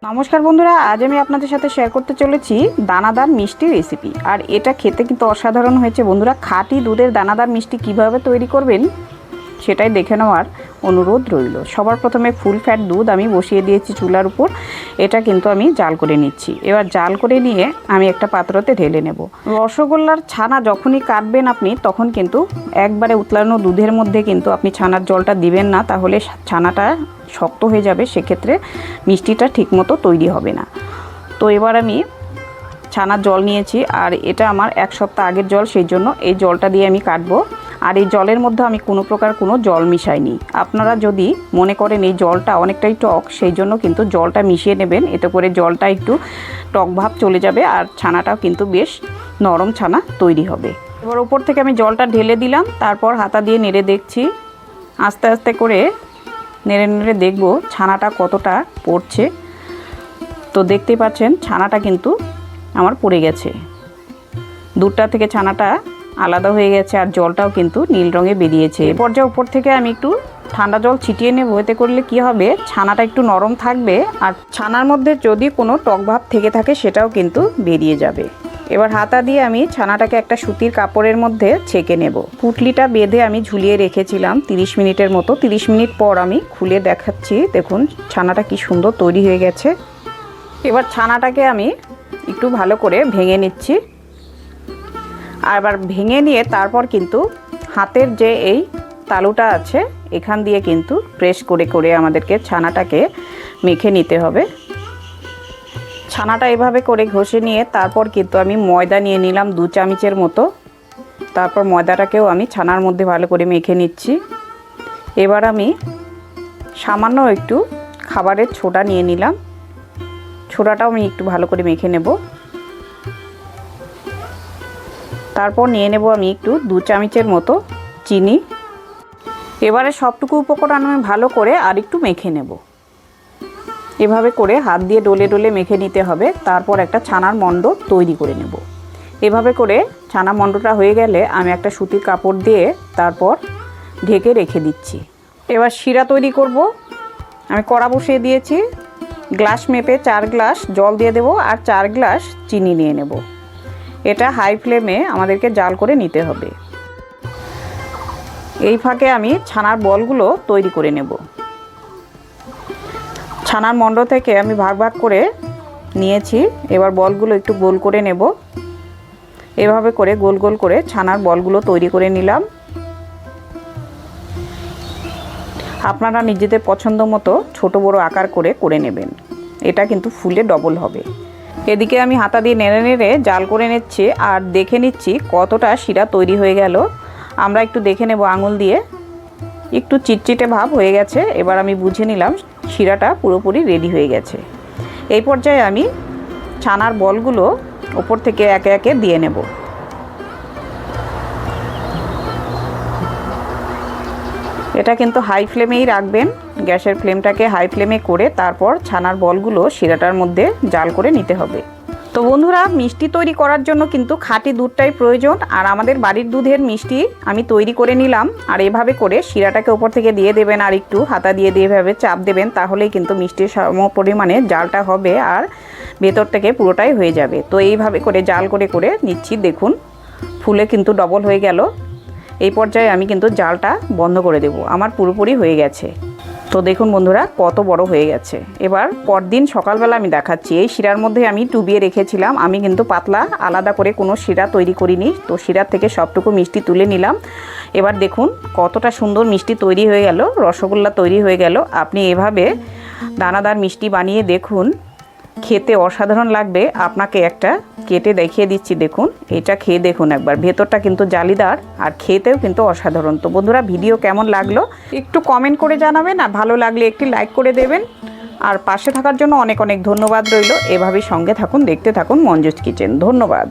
নমস্কার বন্ধুরা, আজ আমি আপনাদের সাথে শেয়ার করতে চলেছি দানাদার মিষ্টি রেসিপি। আর এটা খেতে কিন্তু অসাধারণ হয়েছে বন্ধুরা। খাঁটি দুধের দানাদার মিষ্টি কিভাবে তৈরি করবেন সেটাই দেখে নেওয়ার অনুরোধ রইল। সবার প্রথমে ফুল ফ্যাট দুধ আমি বসিয়ে দিয়েছি চুলার উপর। এটা কিন্তু আমি জাল করে নিচ্ছি। এবার জাল করে নিয়ে আমি একটা পাত্রতে ঢেলে নেব। রসগোল্লার ছানা যখনই কাটবেন আপনি, তখন কিন্তু একবারে উতলানো দুধের মধ্যে কিন্তু আপনি ছানার জলটা দিবেন না, তাহলে ছানাটা শক্ত হয়ে যাবে, সেক্ষেত্রে মিষ্টিটা ঠিকমতো তৈরি হবে না। তো এবার আমি ছানার জল নিয়েছি, আর এটা আমার এক সপ্তাহ আগের জল, সেই জন্য এই জলটা দিয়ে আমি কাটবো। আর এই জলের মধ্যে আমি কোনো প্রকার কোনো জল মিশাইনি। আপনারা যদি মনে করেন এই জলটা অনেকটাই টক, সেই জন্য কিন্তু জলটা মিশিয়ে নেবেন। এতে করে জলটা একটু টক ভাব চলে যাবে, আর ছানাটাও কিন্তু বেশ নরম ছানা তৈরি হবে। এবার উপর থেকে আমি জলটা ঢেলে দিলাম, তারপর হাতা দিয়ে নেড়ে দেখছি। আস্তে আস্তে করে নেড়ে নেড়ে দেখব ছানাটা কতটা পড়ছে। তো দেখতেই পাচ্ছেন ছানাটা কিন্তু আমার পড়ে গেছে, দুধটা থেকে ছানাটা আলাদা হয়ে গেছে, আর জলটাও কিন্তু নীল রঙে বেরিয়েছে। এই পর্যায়ে উপর থেকে আমি একটু ঠান্ডা জল ছিটিয়ে নেব। এতে করলে কি হবে, ছানাটা একটু নরম থাকবে, আর ছানার মধ্যে যদি কোনো টক ভাব থেকে থাকে সেটাও কিন্তু বেরিয়ে যাবে। এবার হাতা দিয়ে আমি ছানাটাকে একটা সুতির কাপড়ের মধ্যে ছেঁকে নেব। পুঁটলিটা বেঁধে আমি ঝুলিয়ে রেখেছিলাম 30 মিনিটের মতো। 30 মিনিট পর আমি খুলে দেখাচ্ছি। দেখুন ছানাটা কি সুন্দর তৈরি হয়ে গেছে। এবার ছানাটাকে আমি একটু ভালো করে ভেঙে নিচ্ছি। আর এবার ভেঙে নিয়ে তারপর কিন্তু হাতের যে এই তালুটা আছে, এখান দিয়ে কিন্তু প্রেস করে করে আমাদেরকে ছানাটাকে মেখে নিতে হবে। ছানাটা এভাবে করে ঘষে নিয়ে তারপর কিন্তু আমি ময়দা নিয়ে নিলাম 2 চামচের মতো। তারপর ময়দাটাকেও আমি ছানার মধ্যে ভালো করে মেখে নিচ্ছি। এবার আমি সামান্য একটু খাবারের ছোটা নিয়ে নিলাম। ছোটাটাও আমি একটু ভালো করে মেখে নেব। তারপর নিয়ে নেব আমি একটু 2 চামচের মতো চিনি। এবারে সবটুকু উপকরণ আমি ভালো করে আর একটু মেখে নেব। এভাবে করে হাত দিয়ে ডলে ডলে মেখে নিতে হবে। তারপর একটা ছানার মণ্ড তৈরি করে নেব। এভাবে করে ছানা মণ্ডটা হয়ে গেলে আমি একটা সুতির কাপড় দিয়ে তারপর ঢেকে রেখে দিচ্ছি। এবার শিরা তৈরি করব। আমি কড়া বসিয়ে দিয়েছি। গ্লাস মেপে 4 গ্লাস জল দিয়ে দেব, আর 4 গ্লাস চিনি নিয়ে নেব। এটা হাই ফ্লেমে আমাদেরকে জাল করে নিতে হবে। এই ফাঁকে আমি ছানার বলগুলো তৈরি করে নেব। ছানার মণ্ড থেকে আমি ভাগ ভাগ করে নিয়েছি। এবার বলগুলো একটু গোল করে নেব। এভাবে করে গোল গোল করে ছানার বলগুলো তৈরি করে নিলাম। আপনারা নিজেদের পছন্দ মতো ছোট বড় আকার করে করে নেবেন। এটা কিন্তু ফুলে ডবল হবে। এদিকে আমি হাতা দিয়ে নেড়ে নেড়ে জাল করে নিচ্ছি, আর দেখে নিচ্ছি কতটা শিরা তৈরি হয়ে গেল। আমরা একটু দেখে নেব আঙুল দিয়ে। একটু চিটচিটে ভাব হয়ে গেছে। এবার আমি বুঝে নিলাম শিরাটা পুরোপুরি রেডি হয়ে গেছে। এই পর্যায়ে আমি ছানার বলগুলো ওপর থেকে একে একে দিয়ে নেব। এটা কিন্তু হাই ফ্লেমেই রাখবেন। গ্যাসের ফ্লেমটাকে হাই ফ্লেমে করে তারপর ছানার বলগুলো শিরাটার মধ্যে জাল করে নিতে হবে। তো বন্ধুরা, মিষ্টি তৈরি করার জন্য কিন্তু খাঁটি দুধটাই প্রয়োজন। আর আমাদের বাড়ির দুধের মিষ্টি আমি তৈরি করে নিলাম। আর এভাবে করে শিরাটাকে ওপর থেকে দিয়ে দেবেন, আর একটু হাতা দিয়ে দিয়ে এভাবে চাপ দেবেন, তাহলেই কিন্তু মিষ্টির সম পরিমাণে জালটা হবে, আর ভেতর থেকে পুরোটাই হয়ে যাবে। তো এইভাবে করে জাল করে করে নিচ্ছি। দেখুন ফুলে কিন্তু ডবল হয়ে গেল। এই পর্যায়ে আমি কিন্তু জালটা বন্ধ করে দেব। আমার পুরোপুরি হয়ে গেছে। তো দেখুন বন্ধুরা কত বড় হয়ে গেছে। এবার পরদিন সকালবেলা আমি দেখাচ্ছি। এই শিরার মধ্যে আমি ডুবিয়ে রেখেছিলাম। আমি কিন্তু পাতলা আলাদা করে কোনো শিরা তৈরি করিনি। তো শিরার থেকে সবটুকু মিষ্টি তুলে নিলাম। এবার দেখুন কতটা সুন্দর মিষ্টি তৈরি হয়ে গেল, রসগোল্লা তৈরি হয়ে গেল। আপনি এভাবে দানাদার মিষ্টি বানিয়ে দেখুন, খেতে অসাধারণ লাগবে। আপনাকে একটা কেটে দেখিয়ে দিচ্ছি। দেখুন এটা খেয়ে দেখুন একবার। ভেতরটা কিন্তু জালিদার, আর খেতেও কিন্তু অসাধারণ। তো বন্ধুরা, ভিডিও কেমন লাগলো একটু কমেন্ট করে জানাবেন, আর ভালো লাগলে একটি লাইক করে দেবেন। আর পাশে থাকার জন্য অনেক অনেক ধন্যবাদ রইল। এভাবেই সঙ্গে থাকুন, দেখতে থাকুন মঞ্জুস কিচেন। ধন্যবাদ।